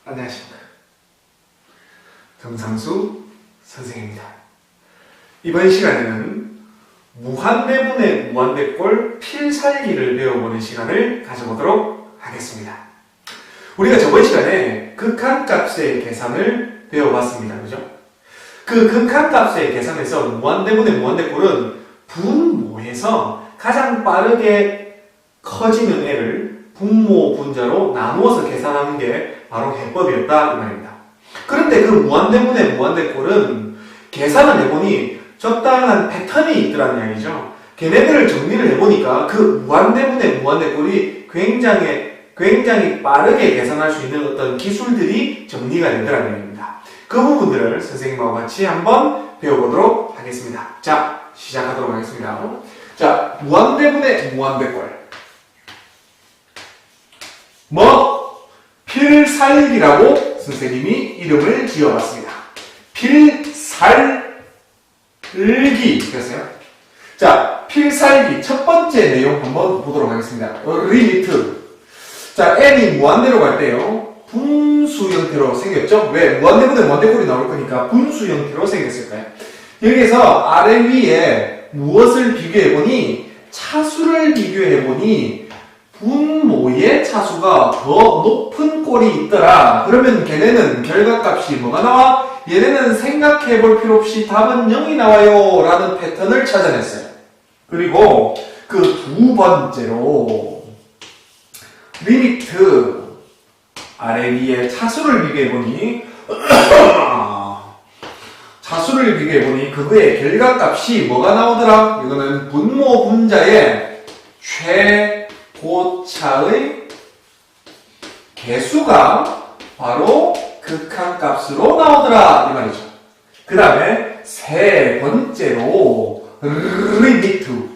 안녕하십니까. 경상수 선생입니다. 이번 시간에는 무한대분의 무한대꼴 필살기를 배워보는 시간을 가져보도록 하겠습니다. 우리가 저번 시간에 극한값의 계산을 배워봤습니다. 그죠? 그 극한값의 계산에서 무한대분의 무한대꼴은 분모에서 가장 빠르게 커지는 애를 분모 분자로 나누어서 계산하는 게 바로 해법이었다 이 말입니다. 그런데 그 무한대분의 무한대꼴은 계산을 해보니 적당한 패턴이 있더라는 이야기죠. 걔네들을 정리를 해보니까 그 무한대분의 무한대꼴이 굉장히 빠르게 계산할 수 있는 어떤 기술들이 정리가 되더라는 얘기입니다. 그 부분들을 선생님하고 같이 한번 배워보도록 하겠습니다. 자, 시작하도록 하겠습니다. 자, 무한대분의 무한대꼴. 필살기라고 선생님이 이름을 지어봤습니다. 필살기. 됐어요? 자, 필살기 첫 번째 내용 한번 보도록 하겠습니다. 리미트. 자, n이 무한대로 갈 때요, 분수 형태로 생겼죠? 왜? 무한대분의 무한대꼴이 나올 거니까 분수 형태로 생겼을까요? 여기에서 아래 위에 무엇을 비교해보니, 차수를 비교해보니 분모의 차수가 더 높은 꼴이 있더라. 그러면 걔네는 결과값이 뭐가 나와? 얘네는 생각해볼 필요 없이 답은 0이 나와요 라는 패턴을 찾아냈어요. 그리고 그 두 번째로 리미트 아래 위에 차수를 비교해보니 그거의 결과값이 뭐가 나오더라? 이거는 분모 분자의 최고차의 개수가 바로 극한값으로 나오더라 이 말이죠. 그 다음에 세 번째로 리미트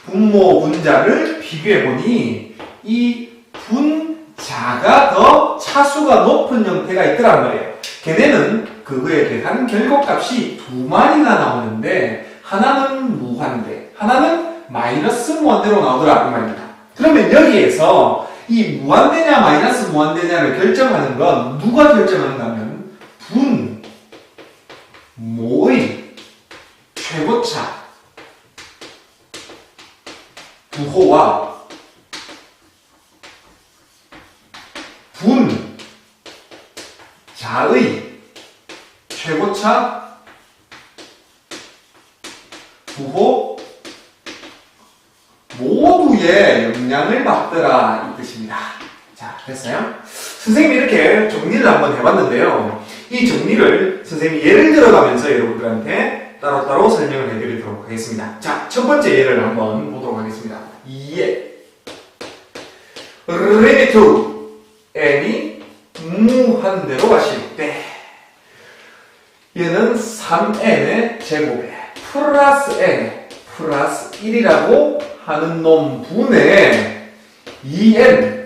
분모 분자를 비교해보니 이 분자가 더 차수가 높은 형태가 있더란 말이에요. 걔네는 그거에 대한 결과값이 두 마리나 나오는데 하나는 무한대, 하나는 마이너스 무한대로 나오더라 이 말입니다. 그러면 여기에서 이 무한대냐 마이너스 무한대냐를 결정하는 건 누가 결정하는가 하면 분모의 최고차 부호와 분자의 최고차 부호 모두의 영향을 받더라 이 뜻입니다. 자, 됐어요? 선생님이 이렇게 정리를 한번 해봤는데요. 이 정리를 선생님이 예를 들어가면서 여러분들한테 따로따로 설명을 해드리도록 하겠습니다. 자, 첫 번째 예를 한번 보도록 하겠습니다. 2예 리미트 n이 무한대로 가실 때 얘는 3n의 제곱에 플러스 n 플러스 1이라고 하는 놈 분에 2n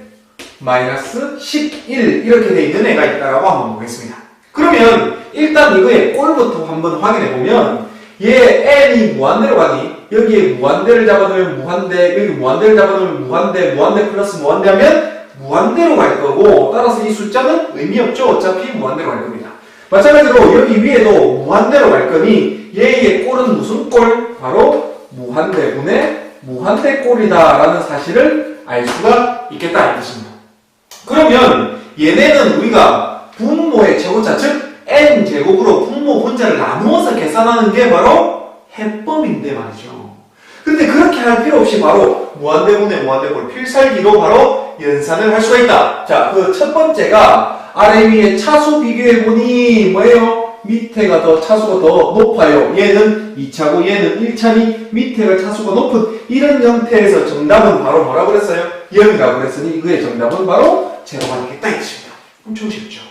마이너스 11 이렇게 돼 있는 애가 있다라고 한번 보겠습니다. 그러면 일단 이거의 꼴부터 한번 확인해 보면 얘 n이 무한대로 가니 여기에 무한대를 잡아놓으면 무한대, 여기 무한대를 잡아놓으면 무한대, 무한대 플러스 무한대 하면 무한대로 갈 거고, 따라서 이 숫자는 의미 없죠. 어차피 무한대로 갈 겁니다. 마찬가지로 여기 위에도 무한대로 갈 거니 얘의 꼴은 무슨 꼴? 바로 무한대분의 무한대꼴이다 라는 사실을 알 수가 있겠다 이 뜻입니다. 그러면 얘네는 우리가 분모의 최고차, 즉 n제곱으로 분모 분자를 나누어서 계산하는 게 바로 해법인데 말이죠. 근데 그렇게 할 필요 없이 바로 무한대분의 무한대꼴 필살기로 바로 연산을 할 수가 있다. 자, 그 첫 번째가 아래 위에 차수 비교해보니 뭐예요? 밑에가 더 차수가 더 높아요. 얘는 2차고 얘는 1차니 밑에가 차수가 높은 이런 형태에서 정답은 바로 뭐라고 그랬어요? 0이라고 그랬으니 이거의 정답은 바로 제로가 되겠다 이 뜻입니다. 엄청 쉽죠?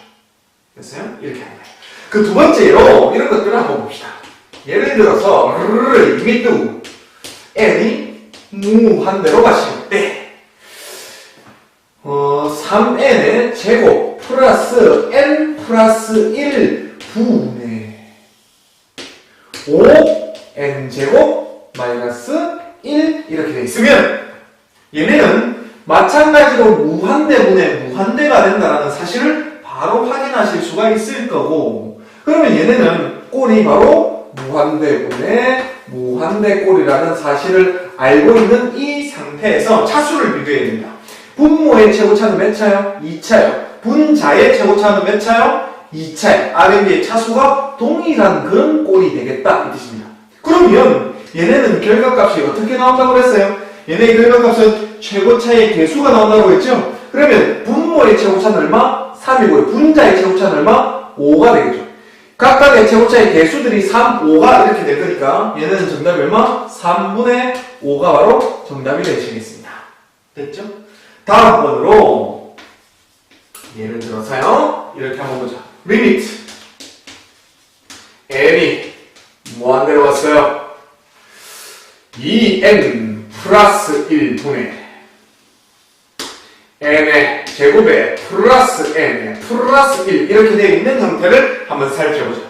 됐어요? 이렇게 하는 거예요. 그 두 번째로 이런 것들을 한번 봅시다. 예를 들어서 리미트 n이 무한대로 가실 때 3n의 제곱 플러스 n 플러스 1 분의 5n제곱 마이너스 1 이렇게 돼 있으면 얘네는 마찬가지로 무한대분의 무한대가 된다는 사실을 바로 확인하실 수가 있을 거고, 그러면 얘네는 꼴이 바로 무한대분의 무한대꼴이라는 사실을 알고 있는 이 상태에서 차수를 비교해야 됩니다. 분모의 최고차는 몇 차요? 2차요. 분자의 최고차는 몇 차요? 2차요. 아래 위의 차수가 동일한 그런 꼴이 되겠다 이 뜻입니다. 그러면 얘네는 결과값이 어떻게 나온다고 그랬어요? 얘네의 결과값은 최고차의 개수가 나온다고 했죠? 그러면 분모의 최고차는 얼마? 3이고요. 분자의 최고차는 얼마? 5가 되겠죠. 각각의 최고차의 개수들이 3, 5가 이렇게 될 거니까 얘는 정답이 얼마? 3분의 5가 바로 정답이 되시겠습니다. 됐죠? 다음 번으로 예를 들어서요. 이렇게 한번 보자. 리미트 n이 무한대로 왔어요. 2n 플러스 1분의 n의 제곱에 플러스 n 플러스 1 이렇게 되어 있는 형태를 한번 살펴보자.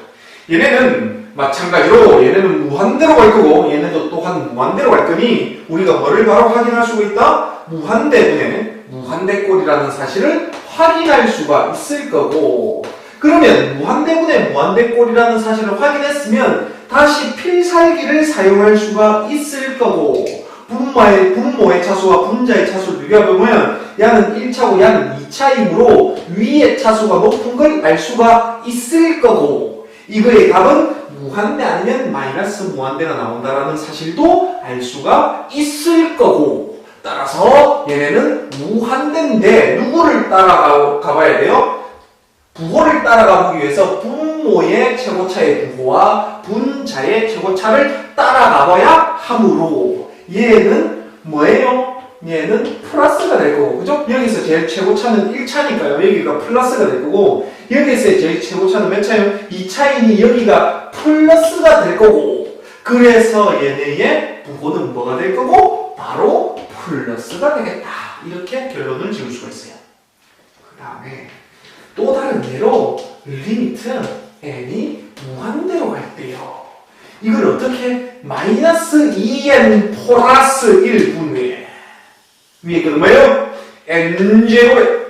얘네는 마찬가지로 얘네는 무한대로 갈 거고 얘네도 또한 무한대로 갈 거니 우리가 뭐를 바로 확인할 수가 있다? 무한대분의 무한대꼴이라는 사실을 확인할 수가 있을 거고, 그러면 무한대분의 무한대꼴이라는 사실을 확인했으면 다시 필살기를 사용할 수가 있을 거고, 분모의 차수와 분자의 차수를 비교해보면 야는 1차고 야는 2차이므로 위의 차수가 높은 걸 알 수가 있을 거고, 이거의 답은 무한대 아니면 마이너스 무한대가 나온다라는 사실도 알 수가 있을 거고, 따라서 얘네는 무한대인데 누구를 따라가 봐야 돼요? 부호를 따라가 보기 위해서 분모의 최고차의 부호와 분자의 최고차를 따라가 봐야 하므로 얘는 뭐예요? 얘는 플러스가 될 거고, 그죠? 여기서 제일 최고차는 1차니까요. 여기가 플러스가 될 거고, 여기서의 제일 최고차는 몇 차예요? 2차이니 여기가 플러스가 될 거고, 그래서 얘네의 부호는 뭐가 될 거고? 바로 플러스가 되겠다. 이렇게 결론을 지을 수가 있어요. 그 다음에 또 다른 예로 리미트 n이 무한대로 갈 때요. 이걸 어떻게? 마이너스 2n 플러스 1분의 위에 그 뭐예요? n제곱에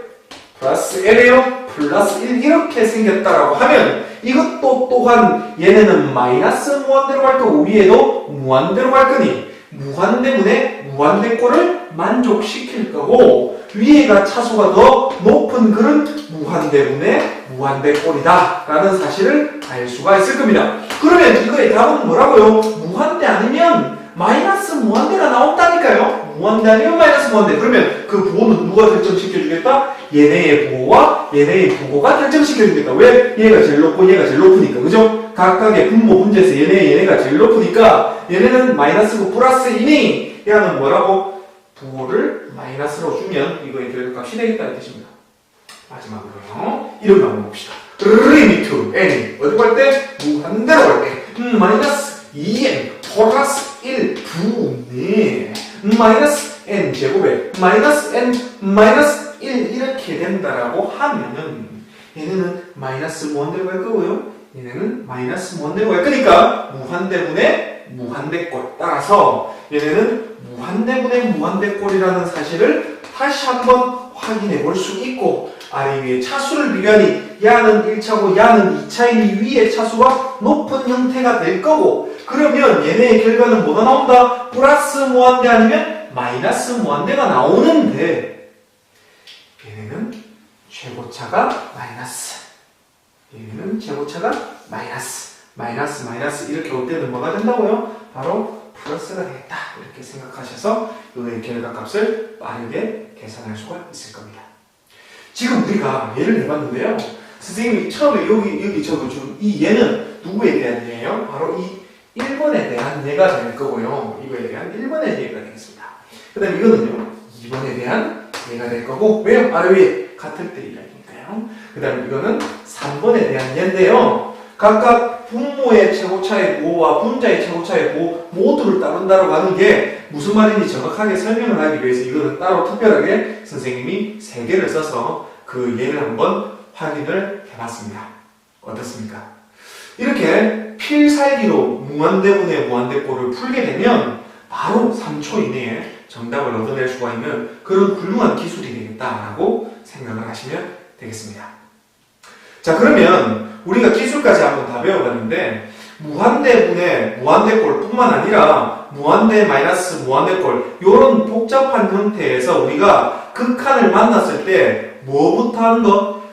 플러스 n이에요. 플러스 1 이렇게 생겼다라고 하면 이것도 또한 얘네는 마이너스 무한대로 갈 거고 위에도 무한대로 갈 거니 무한대분의 무한대꼴을 만족시킬 거고 위에가 차수가 더 높은 그런 무한대분의 무한대꼴이다 라는 사실을 알 수가 있을 겁니다. 그러면 이거의 답은 뭐라고요? 무한대 아니면 마이너스 무한대가 나온다니까요. 무한대 아니면 마이너스 무한대. 그러면 그 부호는 누가 결정시켜주겠다? 얘네의 부호와 얘네의 부호가 결정시켜주겠다. 왜? 얘가 제일 높고 얘가 제일 높으니까. 그죠? 각각의 분모 분자에서 얘네가 제일 높으니까 얘네는 마이너스고 플러스이니 얘는 뭐라고? 부호를 마이너스로 주면 이거의 결과값이 되겠다 이 뜻입니다. 마지막으로요. 이런 거 한번 봅시다. 리미트 n이 어디 갈 때? 무한대로 갈 때. 마이너스 2n 플러스 1 분의 마이너스 n 제곱에 마이너스 n 마이너스 1 이렇게 된다라고 하면은 얘네는 마이너스 무한대로 갈 거고요. 얘네는 마이너스 무한대로 갈 거니까 무한대분의 무한대꼴. 따라서 얘네는 무한대분의 무한대꼴이라는 사실을 다시 한번 확인해 볼 수 있고, 아래 위에 차수를 비교하니 야는 1차고 야는 2차이니 위의 차수가 높은 형태가 될 거고, 그러면 얘네의 결과는 뭐가 나온다? 플러스 무한대 아니면 마이너스 무한대가 나오는데 얘네는 최고차가 마이너스, 얘네는 최고차가 마이너스, 마이너스 이렇게 올 때는 뭐가 된다고요? 바로 플러스가 되겠다 이렇게 생각하셔서 이거의 결과값을 빠르게 계산할 수가 있을 겁니다. 지금 우리가 예를 내봤는데요. 선생님이 처음에 여기 적어준 이 예는 누구에 대한 예예요? 바로 이 1번에 대한 예가 될 거고요. 이거에 대한 1번의 예가 되겠습니다. 그 다음에 이거는요 2번에 대한 예가 될 거고, 왜요? 아래 위에 같을 때 이야기니까요. 그 다음에 이거는 3번에 대한 예인데요. 각각 분모의 최고차의 부호와 분자의 최고차의 부호 모두를 따른다고 하는 게 무슨 말인지 정확하게 설명을 하기 위해서 이거는 따로 특별하게 선생님이 3개를 써서 그 예를 한번 확인을 해봤습니다. 어떻습니까? 이렇게 필살기로 무한대분의 무한대꼴을 풀게 되면 바로 3초 이내에 정답을 얻어낼 수가 있는 그런 훌륭한 기술이 되겠다라고 생각을 하시면 되겠습니다. 자, 그러면 우리가 기술까지 한번 다 배워봤는데 무한대분의 무한대꼴 뿐만 아니라 무한대 마이너스 무한대꼴 이런 복잡한 형태에서 우리가 극한을 만났을 때 뭐부터 하는 거?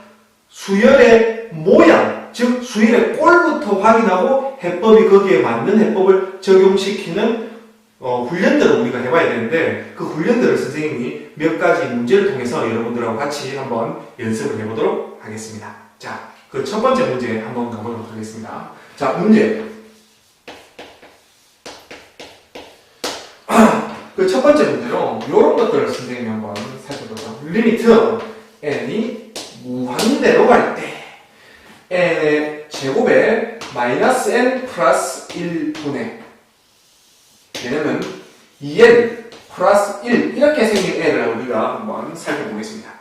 수열의 모양, 즉 수열의 꼴부터 확인하고 해법이 거기에 맞는 해법을 적용시키는 훈련들을 우리가 해봐야 되는데 그 훈련들을 선생님이 몇 가지 문제를 통해서 여러분들하고 같이 한번 연습을 해보도록 하겠습니다. 자, 그 첫 번째 문제 한번 가보도록 하겠습니다. 자, 문제. 그 첫 번째 문제로 이런 것들을 선생님이 한번 살펴보죠. 리미트 n이 무한대로 갈 때 n의 제곱에 마이너스 n 플러스 1분의 얘는 2n 플러스 1 이렇게 생긴 n을 우리가 한번 살펴보겠습니다.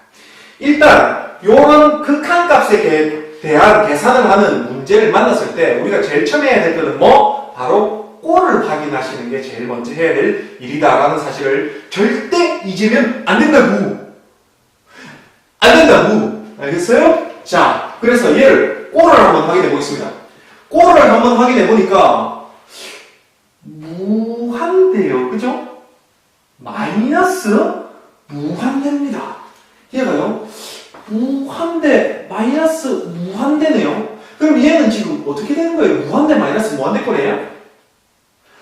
일단 이런 극한값에 대한 계산을 하는 문제를 만났을 때 우리가 제일 처음 해야 될 것은 뭐? 바로 꼴을 확인하시는 게 제일 먼저 해야 될 일이다라는 사실을 절대 잊으면 안 된다고! 안 된다고! 알겠어요? 자, 그래서 얘를 꼴을 한번 확인해 보겠습니다. 꼴을 한번 확인해 보니까 무한대요. 그죠? 마이너스 무한대입니다. 얘가요. 무한대 마이너스 무한대네요. 그럼 얘는 지금 어떻게 되는 거예요? 무한대 마이너스 무한대 꼴이에요?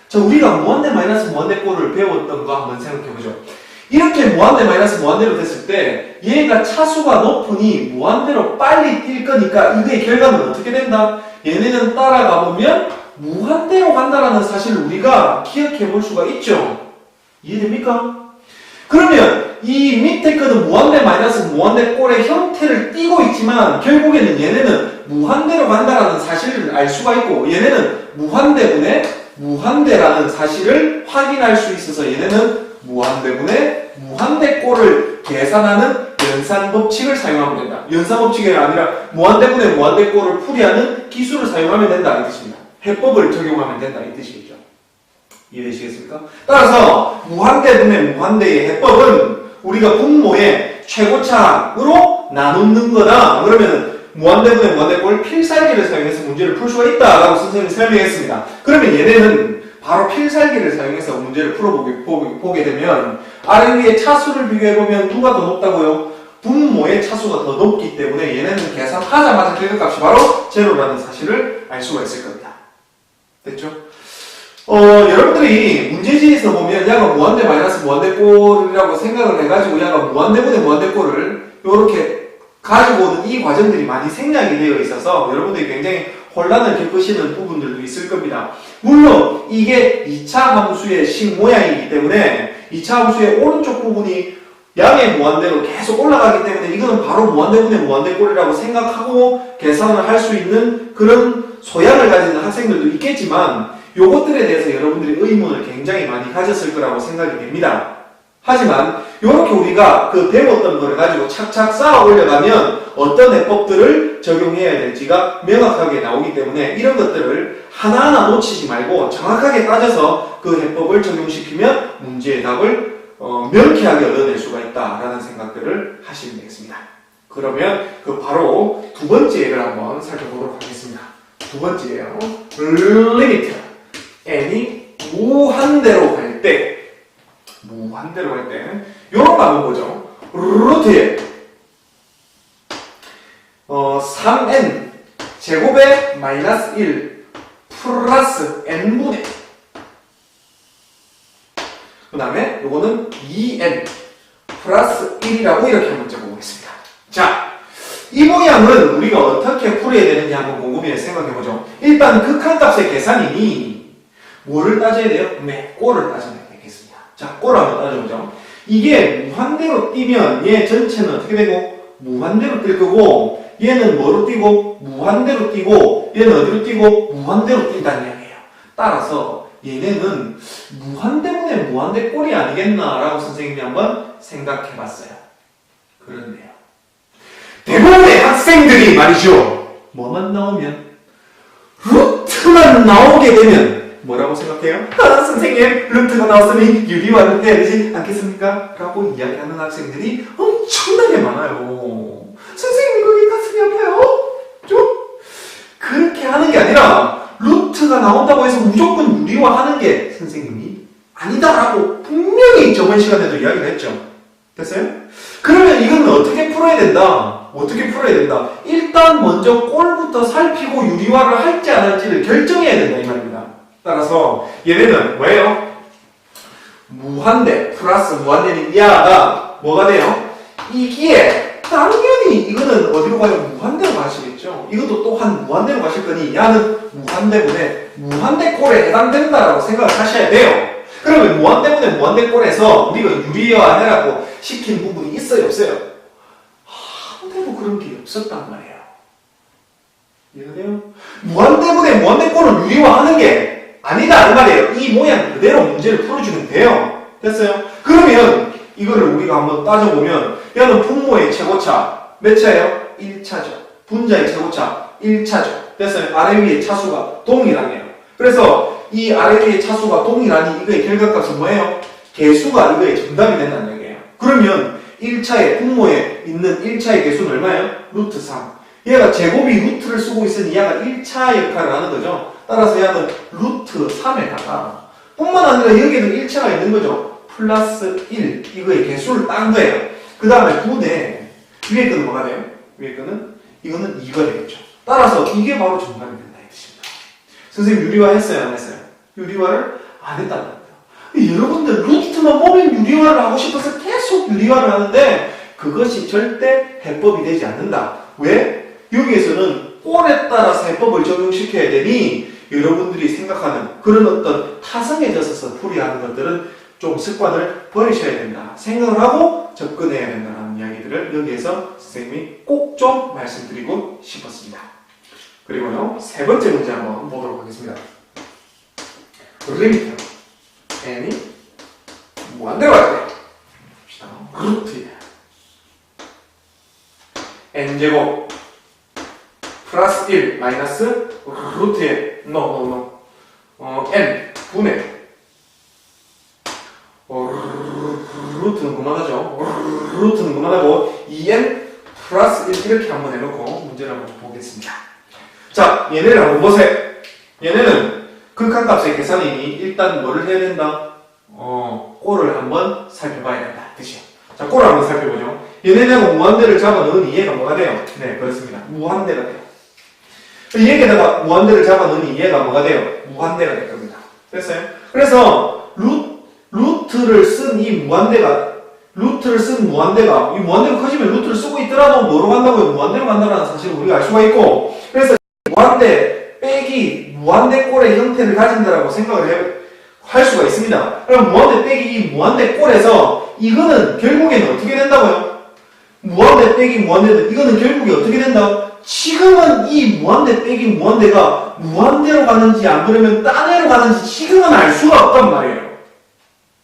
자, 우리가 무한대 마이너스 무한대 꼴을 배웠던 거 한번 생각해 보죠. 이렇게 무한대 마이너스 무한대로 됐을 때 얘가 차수가 높으니 무한대로 빨리 뛸 거니까 이거의 결과는 어떻게 된다? 얘네는 따라가 보면 무한대로 간다라는 사실을 우리가 기억해 볼 수가 있죠. 이해됩니까? 그러면 이 밑에 거는 무한대 마이너스 무한대 꼴의 형태를 띠고 있지만 결국에는 얘네는 무한대로 간다라는 사실을 알 수가 있고 얘네는 무한대분의 무한대라는 사실을 확인할 수 있어서 얘네는 무한대분의 무한대꼴을 계산하는 연산법칙을 사용하면 된다. 연산법칙이 아니라 무한대분의 무한대꼴을 풀이하는 기술을 사용하면 된다 이 뜻입니다. 해법을 적용하면 된다 이 뜻이겠죠. 이해되시겠습니까? 따라서 무한대분의 무한대의 해법은 우리가 분모의 최고차로 나누는 거다. 그러면 무한대분의 무한대꼴 필살기를 사용해서 문제를 풀 수가 있다라고 선생님이 설명했습니다. 그러면 얘네는 바로 필살기를 사용해서 문제를 풀어보게 되면 아래 위에 차수를 비교해보면 누가 더 높다고요? 분모의 차수가 더 높기 때문에 얘네는 계산하자마자 결과값이 바로 제로라는 사실을 알 수가 있을 겁니다. 됐죠? 여러분들이 문제지에서 보면 야가 무한대 마이너스 무한대꼴이라고 생각을 해가지고 야가 무한대분의 무한대꼴을 이렇게 가지고 오는 이 과정들이 많이 생략이 되어 있어서 여러분들이 굉장히 혼란을 겪으시는 부분들도 있을 겁니다. 물론 이게 2차 함수의 식 모양이기 때문에 2차 함수의 오른쪽 부분이 양의 무한대로 계속 올라가기 때문에 이거는 바로 무한대분의 무한대꼴이라고 생각하고 계산을 할 수 있는 그런 소양을 가지는 학생들도 있겠지만 요것들에 대해서 여러분들이 의문을 굉장히 많이 가졌을 거라고 생각이 됩니다. 하지만 이렇게 우리가 그 배웠던 거를 가지고 착착 쌓아 올려가면 어떤 해법들을 적용해야 될지가 명확하게 나오기 때문에 이런 것들을 하나하나 놓치지 말고 정확하게 따져서 그 해법을 적용시키면 문제의 답을 명쾌하게 얻어낼 수가 있다라는 생각들을 하시면 되겠습니다. 그러면 그 바로 두 번째를 한번 살펴보도록 하겠습니다. 두 번째예요. 리미트 n이 무한대로 갈 때 요런 거 한번 보죠. 루트에 3n 제곱에 마이너스 1 플러스 n분의 그 다음에 요거는 2n 플러스 1이라고 이렇게 한번 적어보겠습니다. 자, 이 모양은 우리가 어떻게 풀어야 되는지 한번 곰곰이 생각해보죠. 일단 극한값의 계산이니 뭐를 따져야 돼요? 네, 꼴을 따져야 되겠습니다. 자, 꼴을 한번 따져보죠. 이게 무한대로 뛰면 얘 전체는 어떻게 되고? 무한대로 뛸 거고 얘는 뭐로 뛰고? 무한대로 뛰고 얘는 어디로 뛰고? 무한대로 뛴다는 이야기예요. 따라서 얘네는 무한대분의 무한대 꼴이 아니겠나라고 선생님이 한번 생각해봤어요. 그런데요. 대부분의 학생들이 말이죠. 뭐만 나오면 루트만 나오게 되면 뭐라고 생각해요? 선생님 루트가 나왔으니 유리화를 해야 되지 않겠습니까? 라고 이야기하는 학생들이 엄청나게 많아요. 선생님 거기 가슴이 아파요? 나온다고 해서 무조건 유리화하는 게 선생님이 아니다라고 분명히 저번 시간에도 이야기를 했죠. 됐어요? 그러면 이건 어떻게 풀어야 된다? 어떻게 풀어야 된다? 일단 먼저 꼴부터 살피고 유리화를 할지 안 할지를 결정해야 된다 이 말입니다. 따라서 얘네는 뭐예요? 무한대 플러스 무한대는 이하가 뭐가 돼요? 이기에 당연히 이거는 어디로 가요? 무한대로 가시겠죠. 이것도 또한 무한대로 가실 거니 야는 무한대분의 무한대꼴에 해당된다라고 생각을 하셔야 돼요. 그러면 무한대분의 무한대꼴에서 우리가 유리화해라고 시킨 부분이 있어요? 없어요? 한 대도 그런 게 없었단 말이에요. 이해가 돼요? 무한대분의 무한대꼴을 유리화하는 게 아니다 이 말이에요. 이 모양 그대로 문제를 풀어주면 돼요. 됐어요? 그러면 이거를 우리가 한번 따져보면 얘는 분모의 최고차 몇 차예요? 1차죠. 분자의 최고차 1차죠. 됐어요? 아래 위의 차수가 동일하네요. 그래서 이 아래 위의 차수가 동일하니 이거의 결과값은 뭐예요? 개수가 이거의 정답이 된다는 얘기예요. 그러면 1차의 분모에 있는 1차의 개수는 얼마예요? 루트 3. 얘가 제곱이 루트를 쓰고 있으니 얘가 1차 역할을 하는 거죠. 따라서 얘는 루트 3에다가 뿐만 아니라 여기에도 1차가 있는 거죠. 플러스 1 이거의 개수를 딴 거예요. 그 다음에 분의 위에 거는 뭐가 돼요? 위에 거는 이거는 2가 되겠죠. 따라서 이게 바로 정답이 된다 이 뜻입니다. 선생님 유리화 했어요? 안 했어요? 유리화를 안 했다는 겁니다. 여러분들 루트만 보면 유리화를 하고 싶어서 계속 유리화를 하는데 그것이 절대 해법이 되지 않는다. 왜? 여기에서는 꼴에 따라서 해법을 적용시켜야 되니 여러분들이 생각하는 그런 어떤 타성에 젖어서 풀이하는 것들은 좀 습관을 버리셔야 된다. 생각을 하고 접근해야 된다는 이야기들을 여기에서 선생님이 꼭 좀 말씀드리고 싶었습니다. 그리고요, 세 번째 문제 한번 보도록 하겠습니다. 리미트 n이 무한대로 갈 때 루트 n제곱 플러스 1 마이너스 루트의 n 분의 루트는 그만하죠. 루트는 그만하고 2n 플러스 1 이렇게 한번 해놓고 문제를 한번 보겠습니다. 자, 얘네를 한번 보세요. 얘네는 극한값의 계산이니 일단 뭐를 해야 된다? 꼴을 한번 살펴봐야 된다. 뜻이요. 자, 꼴을 한번 살펴보죠. 얘네하고 무한대를 잡아 넣으니 얘가 뭐가 돼요? 네, 그렇습니다. 무한대가 돼요. 얘에다가 무한대를 잡아 넣으니 얘가 뭐가 돼요? 무한대가 될 겁니다. 됐어요? 그래서 루트를 쓴 이 무한대가 이 무한대가 커지면 루트를 쓰고 있더라도 뭐로 간다고요? 무한대로 간다는 사실을 우리가 알 수가 있고, 그래서 무한대 빼기 무한대 꼴의 형태를 가진다라고 생각을 할 수가 있습니다. 그럼 무한대 빼기 이 무한대 꼴에서 이거는 결국에는 어떻게 된다고요? 무한대 빼기 무한대는 이거는 결국에 어떻게 된다? 지금은 이 무한대 빼기 무한대가 무한대로 가는지 안 그러면 딴 애로 가는지 지금은 알 수가 없단 말이에요.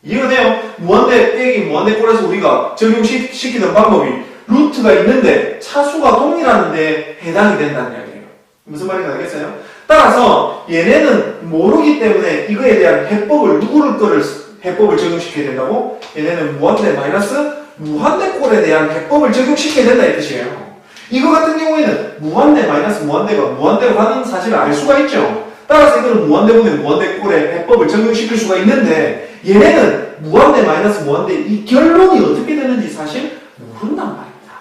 이해가 돼요? 무한대 빼기 무한대 꼴에서 우리가 적용시키는 방법이 루트가 있는데 차수가 동일한데 해당이 된다는 이야기예요. 무슨 말인지 알겠어요? 따라서 얘네는 모르기 때문에 이거에 대한 해법을 해법을 적용시켜야 된다고? 얘네는 무한대 마이너스 무한대 꼴에 대한 해법을 적용시켜야 된다 이 뜻이에요. 이거 같은 경우에는 무한대 마이너스 무한대가 무한대로 가는 사실을 알 수가 있죠. 따라서 이거는 무한대분의 무한대 꼴에 해법을 적용시킬 수가 있는데 얘네는 무한대 마이너스 무한대 이 결론이 어떻게 되는지 사실 모른단 말입니다.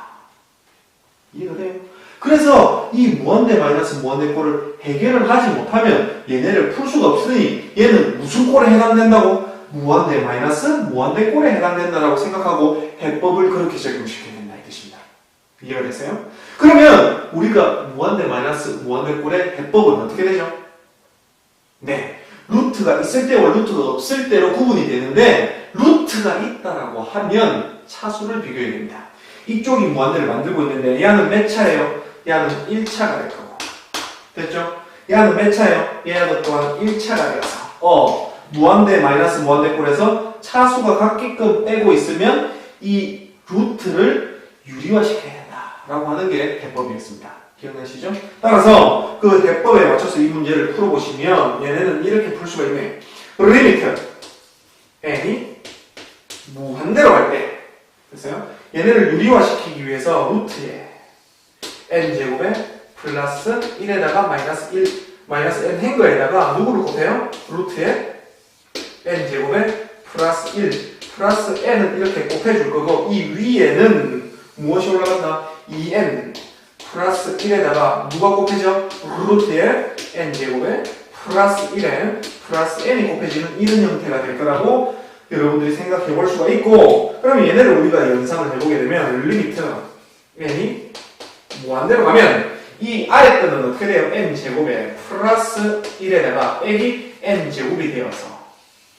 이해가 돼요? 그래서 이 무한대 마이너스 무한대 꼴을 해결을 하지 못하면 얘네를 풀 수가 없으니 얘는 무슨 꼴에 해당된다고? 무한대 마이너스 무한대 꼴에 해당된다라고 생각하고 해법을 그렇게 적용시켜야 된다 이 뜻입니다. 이해가 됐어요? 그러면 우리가 무한대 마이너스 무한대 꼴의 해법은 어떻게 되죠? 네, 루트가 있을 때와 루트가 없을 때로 구분이 되는데 루트가 있다라고 하면 차수를 비교해야 됩니다. 이쪽이 무한대를 만들고 있는데 얘는 몇 차예요? 얘는 1차가 될 거고, 됐죠? 얘는 몇 차예요? 얘는 또한 1차가 되어서 무한대 마이너스 무한대 꼴에서 차수가 같게끔 빼고 있으면 이 루트를 유리화시켜야 된다라고 하는 게 해법이었습니다. 기억나시죠? 따라서 그 해법에 맞춰서 이 문제를 풀어보시면 얘네는 이렇게 풀 수가 있네요. 리미트 n이 무한대로 갈 때, 됐어요? 얘네를 유리화시키기 위해서 루트에 n제곱에 플러스 1에다가 마이너스 1 마이너스 n 행거에다가 누구를 곱해요? 루트에 n 제곱에 플러스 1 플러스 n은 이렇게 곱해줄 거고 이 위에는 무엇이 올라간다? 2n 플러스 1에다가 누가 곱해져? 루트에 n 제곱에 플러스 1에 플러스 n이 곱해지는 이런 형태가 될 거라고 여러분들이 생각해 볼 수가 있고 그러면 얘네를 우리가 연상을 해보게 되면 리미트 n이 무한대로 가면 이 아래 거는 어떻게 돼요? n 제곱에 플러스 1에다가 빼기 n 제곱이 되어서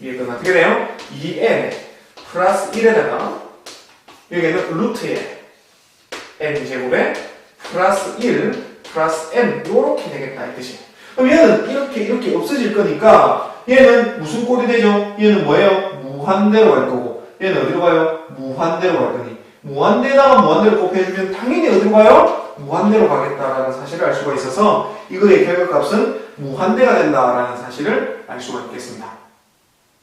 위에 거는 어떻게 돼요? 2n 플러스 1에다가 여기는 루트에 n 제곱에 플러스 1 플러스 n 요렇게 되겠다 이 뜻이에요. 그럼 얘는 이렇게 없어질 거니까 얘는 무슨 꼴이 되죠? 얘는 뭐예요? 무한대로 갈 거고 얘는 어디로 가요? 무한대로 갈 거니 무한대에다가 무한대로 곱해주면 당연히 어디로 가요? 무한대로 가겠다라는 사실을 알 수가 있어서 이거의 결과값은 무한대가 된다라는 사실을 알 수가 있겠습니다.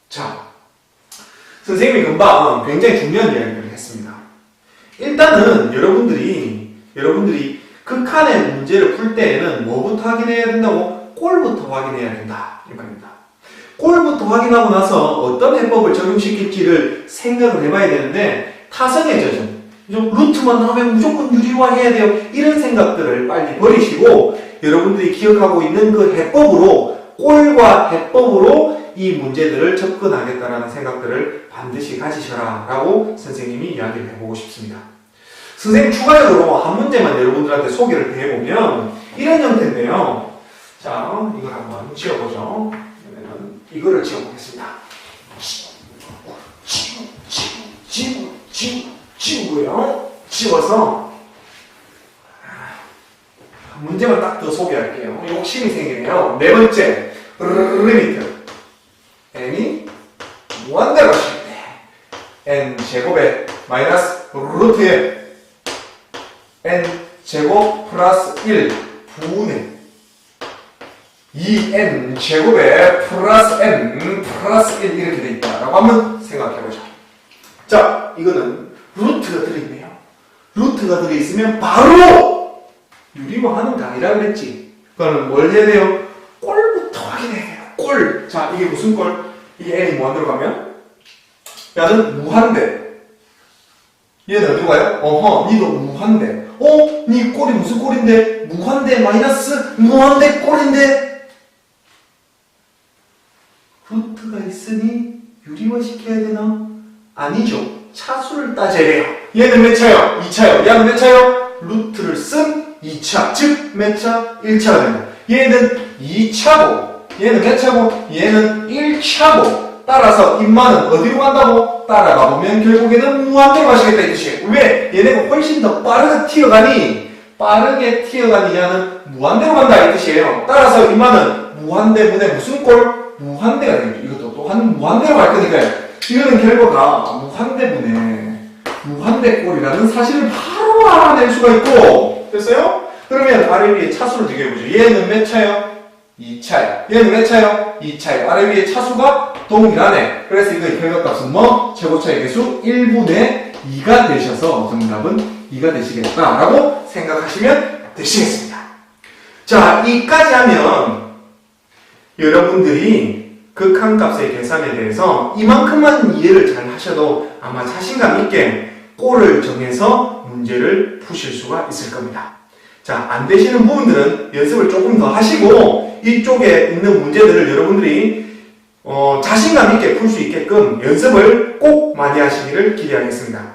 자, 선생님이 금방 굉장히 중요한 이야기를 했습니다. 일단은 여러분들이 극한의 문제를 풀 때에는 뭐부터 확인해야 된다고? 꼴부터 확인해야 된다. 이겁니다. 꼴부터 확인하고 나서 어떤 해법을 적용시킬지를 생각을 해봐야 되는데 타성의 저점, 루트만 나오면 무조건 유리화해야 돼요. 이런 생각들을 빨리 버리시고 여러분들이 기억하고 있는 그 해법으로 꼴과 해법으로 이 문제들을 접근하겠다라는 생각들을 반드시 가지셔라 라고 선생님이 이야기를 해보고 싶습니다. 선생님 추가적으로 한 문제만 여러분들한테 소개를 해보면 이런 형태인데요. 자, 이걸 한번 지어보죠. 이거를 지어보겠습니다. 지우고요. 지워서 문제만 딱 더 소개할게요. 욕심이 생기네요. 네 번째, 리미트 n이 무한대로 갈 때 n 제곱에 마이너스 루트에 n 제곱 플러스 1 분의 2n 제곱에 플러스 n 플러스 1 이렇게 돼 있다라고 한번 생각해보자. 자, 이거는 루트가 들어있네요. 루트가 들어있으면 바로 유리화하는 게 아니라 그랬지. 그거는 뭘 해야 돼요? 꼴부터 확인해야 돼요. 꼴. 자, 이게 무슨 꼴? 이게 n이 무한대로 가면 야는 무한대. 얘는 어디로 가요? 어허, 니도 무한대. 니 꼴이 무슨 꼴인데? 무한대 마이너스 무한대 꼴인데? 루트가 있으니 유리화 시켜야 되나? 아니죠. 차수를 따져야 돼요. 얘는 몇 차요? 2차요. 얘는 몇 차요? 루트를 쓴 2차. 즉, 몇 차? 1차가 됩니다. 얘는 2차고, 얘는 몇 차고? 얘는 1차고. 따라서 인마는 어디로 간다고? 따라가 보면 결국에는 무한대로 가시겠다 이 뜻이에요. 왜? 얘네가 훨씬 더 빠르게 튀어가니 얘는 무한대로 간다 이 뜻이에요. 따라서 인마는 무한대분의 무슨 꼴? 무한대가 되겠죠. 이것도 또한 무한대로 갈 거니까요. 이거는 결과가 무한대분의 무한대꼴이라는 사실을 바로 알아낼 수가 있고 됐어요? 그러면 아래 위에 차수를 비교해보죠. 얘는 몇 차요? 2차요. 얘는 몇 차요? 2차요. 아래 위에 차수가 동일하네. 그래서 이거의 결과값은 뭐? 최고차의 개수 1분의 2가 되셔서 정답은 2가 되시겠다라고 생각하시면 되시겠습니다. 자, 이까지 하면 여러분들이 극한값의 계산에 대해서 이만큼만 이해를 잘 하셔도 아마 자신감 있게 꼴을 정해서 문제를 푸실 수가 있을 겁니다. 자, 안 되시는 부분들은 연습을 조금 더 하시고 이쪽에 있는 문제들을 여러분들이 자신감 있게 풀 수 있게끔 연습을 꼭 많이 하시기를 기대하겠습니다.